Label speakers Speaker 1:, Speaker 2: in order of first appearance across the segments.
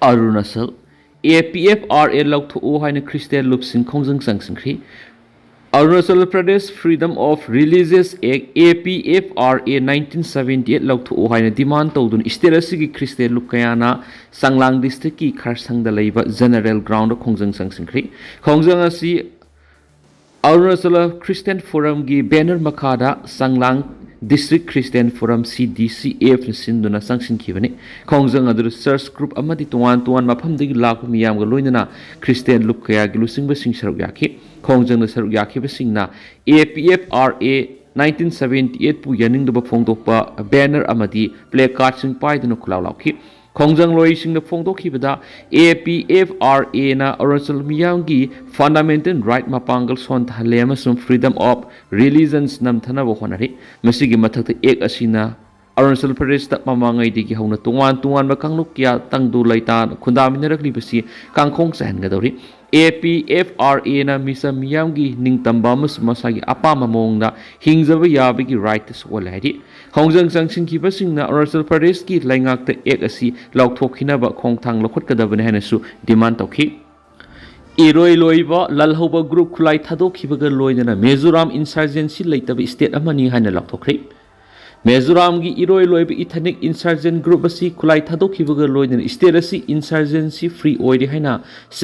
Speaker 1: Arunachal APFRA लौथोओ हाइना Christian लुपसिंग खोंजंग चंगसिंख्रे Arunachal Pradesh Freedom of Religious Act APFRA 1978 लौथोओ हाइना डिमांड तौदुन स्टेट असि ख्रिस्टियन लुप कयाना सांगलांग डिस्ट्रिक्ट की खारसंगदा लैबा जनरल ग्राउंड खोंजंग चंगसिंख्रे खोंजंग असि Arunachal Christian Forum की banner मखादा सांगलांग District Christian Forum CDCF Sinduna Changsinkhre Khongjang adu search group amadi tuan mafamdagi lakpa miyamga loinana Christian lup kaya gi lusingba sing saruk yakhi Khongjang na saruk yakhiba singna APFRA 1978 pu yaningdaba phongdokpa banner amadi placard sing paiduna khulaw lawkhi Khongjang loi sing na phongdokhibada APFRA na Arunachal miyamgi fundamental right mapangal son thale amasung freedom of religions namthana bo honari masigi mathakta ek asina Arunachal Pradesh ta mamangai digi hauna tuan ba kangluk kya tangdu laita khundaminarakli basi kangkhong sahen gadori APFRA na misa miyamgi ningtamba mas masagi apama mongda hingjaba yabigi right to solari Khongjang Changsinkhre singna Arunachal Pradesh ki laingakta ek asi laukthokhinaba khongthang lokhotgadabane hainasu demand tawkhi Eroi Loiba lalhoba group khulai thadokhibaga loinana Mizoram insurgency laitaba state amani haina laukthokre Mizoram gi Eroi Loiba ethnic insurgent group asi khulai thadokhibaga loinana state asi insurgency free oide haina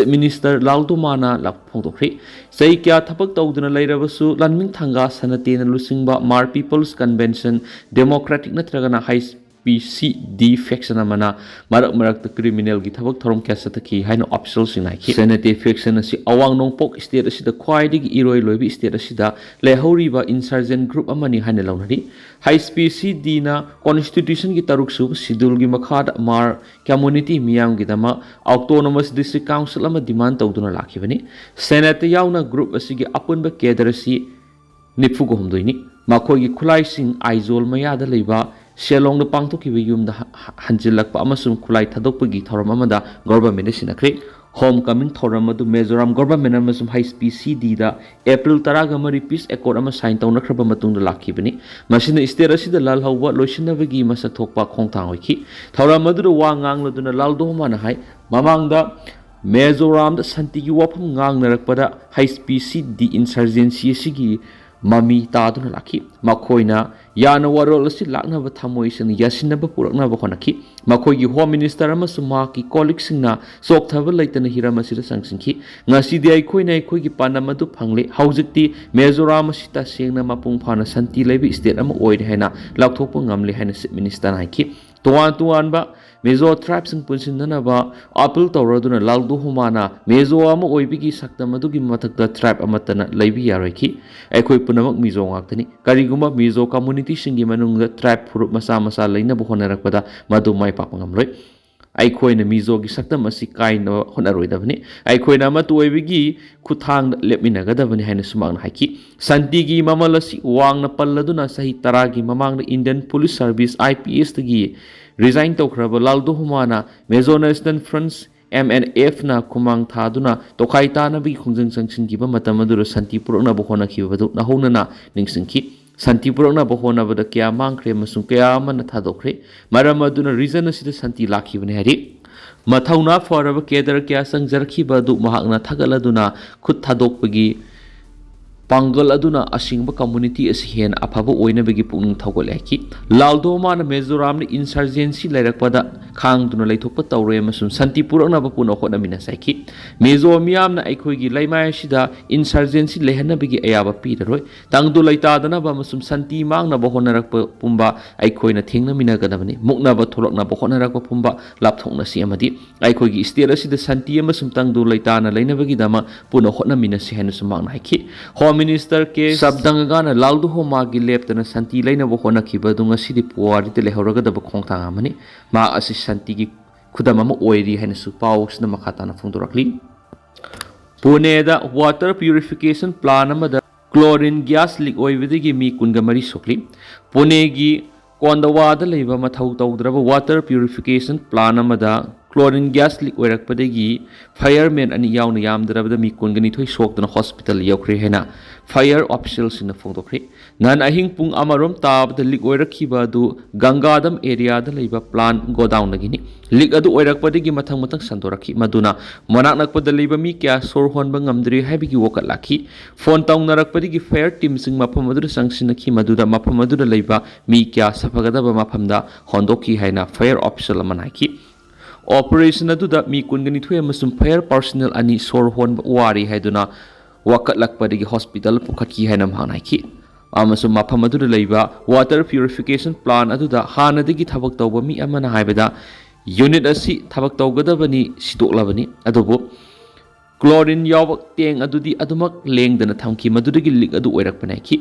Speaker 1: minister Laldomana laphongdokre sei kya thapak tawduna lairabasu lanming thanga sanatena lusingba Mar People's Convention Democratic natragana high PCD faction amana marak criminal gi thabak thorom kya sataki haino official sinai senate faction asi awang nongpok state asida khwaidi gi Eroi Loiba state asida lehoriba insurgent group amani haina launari high PCD na constitution gi taruk sub schedule gi makhad Mar community miyam gi dama autonomous district council ama demand tawduna lakhibani senate yauna group asi gi apunba kedar asi nifu go homdoini makhoi gi khulai sing aizol mayada leiba Shelong the Pangtoki yum the Hanjilak Pamasum Kulai Tadopagi Toramamada government sinakre homecoming Toramadu Mizoram government amasum high speed CD da April Taragamari peace accord ama sign town Krabamatun the Lakibani Machine Isterasi the Lal Hawa Loshinavagi Masatokpa Kongtang Wiki Toramadu Wangang Laduna Laldo Manahai Mamanga Mizoram the Santigi Wapam Gang Narakpada high speed CD insurgency Sigi Mami Taduna Laki Makoina Yana warol si lakna ba thamoi sin yasinna ba purakna ba khonaki makoi gi home minister ama suma ki colleagues singna sok thaba laitana hirama sira sangsinki ngasi di ai khoina khoi gi panam adu phangle haujikti Mizoram sita sengna mapung phana santi leibi state ama oid haina lakthokpa ngamle haina minister haiki tuan ba Mezo tribes in Punsinana ba apple tawraduna laldu humana Mezo ama oibigi sakdamadugi matakta tribe amatana laibi yaraki ekhoi punamak Mizo ngaktani kariguma Mizo community singi manungda tribe furup masa laina bu honarakpada madu mai papangamloi Aikoina Mizo gi sakdam asi kaina honaroidabani aikoina matu oibigi khuthang lepminagadabani haina sumang haiki santigi mamalasi wangna palladuna sahi taragi mamangna Indian Police Service IPS tagi resign to Kraba Laldo Humana, Mezo National Fronts, MNF na kumang thaduna, Tokaita na bi Khongjang Changsinkhre Matamadura Santipur na Bohona Kibadu, Nahona na Ningsinki, Santipur na Bohona Vada Kia Mankre, Masukea Man Tadokre, Maramaduna reason as it is Santi Laki Veneri. Matauna for a Kedar Kia Sangjarki Badu Mahagna Tagaladuna, Kut Tadokpagi. Pangal aduna asingba community asihen apaba oina begi pung thogoleki laldo man Mizoram ni insurgency lairakpada khang duna laithokpa tawre amasum santipur na bapuno khona mina saiki Mizo miyam na aikhoi gi laimai sida insurgency lehana begi ayaba piraroi tangdu laita dana ba masum santi mang na bahona rakpa pumba aikhoi na thengna mina gadabani mukna ba tholok na bahona rakpa pumba lapthokna si amadi aikhoi gi state asida santi amasum tangdu laita na laina begi dama puno khona mina si hanu sumang na haiki Minister ke sabdangana laldu ho magi lepte na santi laina bo hona khiba dunga sidi puari te lehoraga da khongthang amani ma asi santi gi khudama ma oiri haina su paus na makhata na phungdorakli Pune da water purification plan amada chlorine gas leak oibidigi mi kunga mari sokli Pune gi Kondawa da leiba mathau tawdraba water purification plan amada chlorine gas leak oirakpadagi fireman ani yauna yamdarabada mi kungani sokdana hospital yaukre hena fire officials in the photokre nan ahing pung amarom tab the leak oirakhiba du gangadam area da leiba plant go down lagini leak adu oirakpadagi mathang mathang sandorakhi maduna monak nakpada leiba mi kya sor honba ngamdri haibigi wokat lakhi phone taungnarakpadagi fire team sing mafam adu sangsinakhi maduda mafam adu leiba mi kya safagadaba mafamda hondoki haina fire official manaki operation aduda mi kungani thoi amasum fire personnel ani sor hon wari haiduna wakat lakpadagi hospital pukhatki haina mhanaki amasum mafam aduda leiba water purification plant aduda hanadagi thabak tawba mi amana haibada unit asi thabak tawgadabani sidoklabani adubo chlorine yawak teng adudi adumak lengdana thamki madudagi leak adu oirakpanaki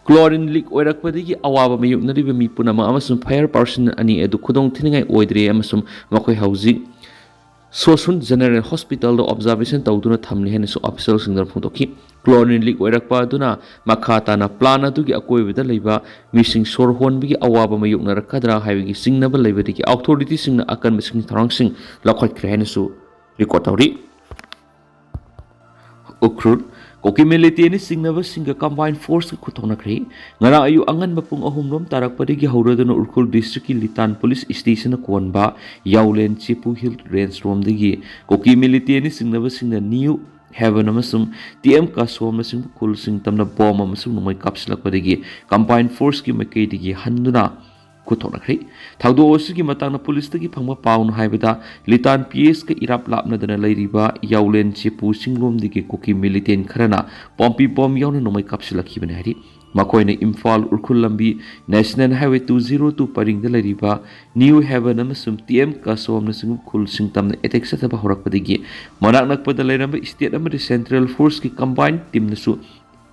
Speaker 1: chlorine leak oirakpadagi awaba mayuknariba mi punama amasum fire person ani edu khudong thiningai oidre amasum makoi hauji sosun general hospital do observation tawduna thamli hena so official singdar phundoki chlorine leak oirakpa aduna makhata na plan adugi akoibida leiba missing sor honbigi awaba mayuknarakadra haibigi singnaba leibadigi authority singna akan mising tharang sing lakhoi krehena su record tawri ukrut koki militant singnaba singa combined force khutona kre ngara ayu angan mapung ahumrom tarakpadigi hauradana urkhul district ki litan police station konba yaulen chipu hill range rom digi koki militant singnaba singna new heaven amasum tm ka som sing khul sing tamna bom amasum nomai kapslakpadigi combined force ki makai digi handuna kuthona kre thaudo osigi matangna police tagi phangma paun haibada litan ps ka irap lapna dana leiriba yaulen chipu singlom digi koki militant kharana pompi bom yauna nomai kapsilakhi bane hari makoina imphal urkhul lambi national highway 202 paring da leiriba new heaven amasum tm ka somna sing khul sing tamna attack sataba horakpadigi manak nakpada leiramba state amadi central force ki combined team nasu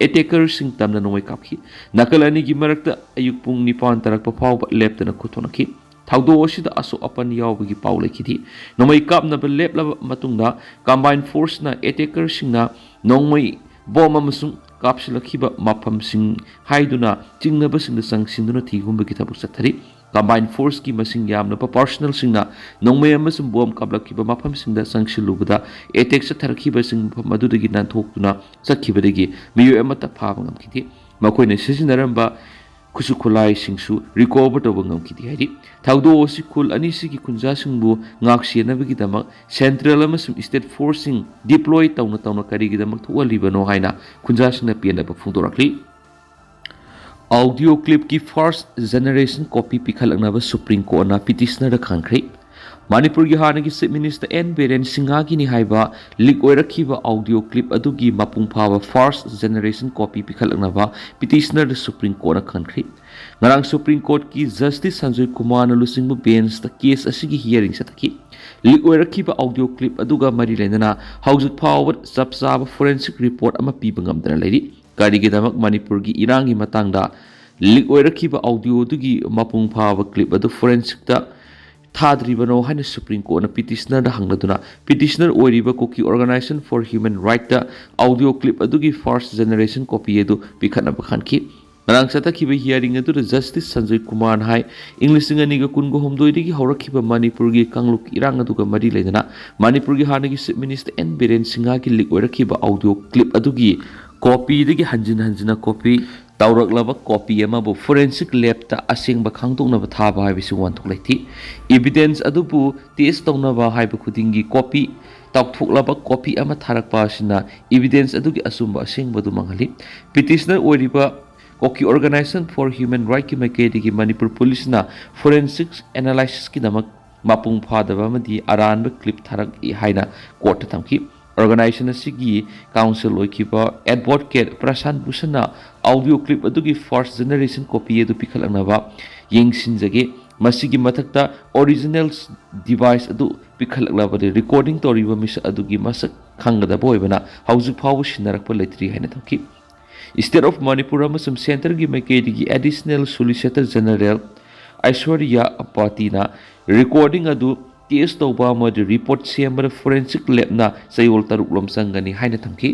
Speaker 1: attacker sing tamna nomai kaphi nakalani gi marakta ayuk pung nipan tarakpa phawba leptena khutonaki thaudo osida aso apan yawbagi paulekhi nomai kapna ba leplaba matungda combined force na attacker singna nongmai bom amasung kapsilakhiba mafam sing haiduna chingnaba singda sangsinduna thigumbagi thabuk sathari combined force ki masing yamna pa personal singna nongmai amasum bom kablakhiba mafam singda sangsilubada attack satharkhiba sing madudagi nanthokuna sakhibadagi miyu amata phaba ngamkhithi makoina sisinaramba kusukulai singsu recover to ngamkhithi hari thaudo osi khul ani sigi kunja singbu ngaksenabagi damak central amasum state forcing deploy tauna karigi damak thualibano haina kunja singna piana ba phungdorakli audio clip ki first generation copy pikhalaknaba supreme court na petitioner da khangkhre Manipur gi hanagi chief minister n beren singha gi ni haiba leak oirakhiba audio clip adugi mapung phawa first generation copy pikhalaknaba petitioner da supreme court na khangkhre ngarang supreme court ki justice sanjoy kumar na lusingbu bench ta case asigi hearing sataki leak oirakhiba audio clip aduga mari lenana haujuk phawa chapchaba forensic report ama piba ngamdana leiri karigidamag Manipur gi irangi matangda leak oirakhiba audio dugi mapung phawa clip adu forensic ta thadribano haina supreme court na petitioner da hangladuna petitioner oiriba koki organization for human right da audio clip adugi first generation copy edu pikhana bakhanki narang satakhiba hearing adu justice sanjoy kumar hai english ngani ga kungo homdoi digi haurakhiba Manipur gi kangluk irang adu ga mari leidana Manipur gi hanagi chief minister n biren singha gi leak oirakhiba audio clip adugi copy digi hanjina copy tawraklaba copy ama bu forensic lab ta asengba khangdoknaba thaba haibisi wanthok leiti evidence adubu test tawnaba haiba khudingi copy tawthoklaba copy ama tharakpa asina evidence adugi asumba asengba du manghali petitioner oiriba koki organization for human right ki makedigi Manipur police na forensic analysis ki damak mapung phadaba amadi aranba clip tharak haina court ta thamki organization asigi council oikiba advocate Prashant Bhushan audio clip adugi first generation copy edu pikhalanaba yengsinjage masigi mathakta original device adu pikhalakla recording toriba mis adugi masak khangada boibana haujuk phawu sinarakpa leitri haina thamki state of Manipur amasum center gi makedigi additional solicitor general Aishwarya Apatina recording adu test tawba ma report sembra forensic lab na sayol taruk lom sangani haina thamki